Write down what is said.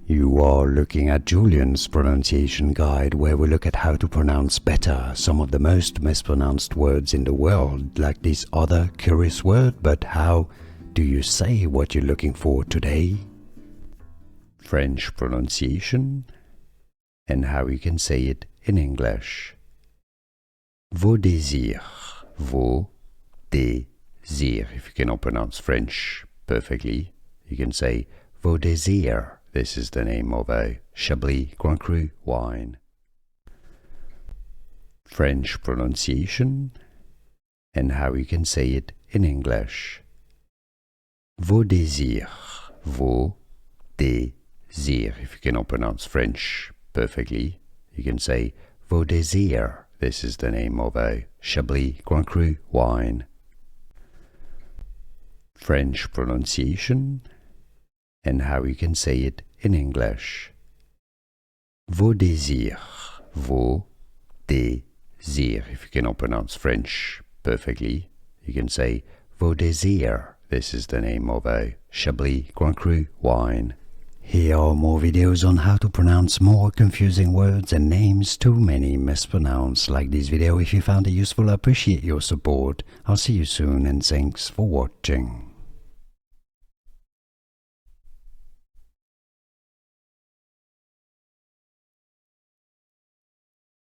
You are looking at Julian's pronunciation guide, where we look at how to pronounce better some of the most mispronounced words in the world, like this other curious word. But how do you say what you're looking for today? French pronunciation and how you can say it in English. Vaudésir, Vaudésir. If you cannot pronounce French perfectly, you can say Vaudésir. This is the name of a Chablis Grand Cru wine. French pronunciation and how you can say it in English. Vaudésir, Vaudésir. If you cannot pronounce French perfectly, you can say Vaudésir. This is the name of a Chablis Grand Cru wine. French pronunciation and how you can say it in English. Vaudésir, Vaudésir. If you cannot pronounce French perfectly, you can say Vaudésir. This is the name of a Chablis Grand Cru wine. Here are more videos on how to pronounce more confusing words and names too many mispronounced. Like this video if you found it useful. I appreciate your support. I'll see you soon and thanks for watching.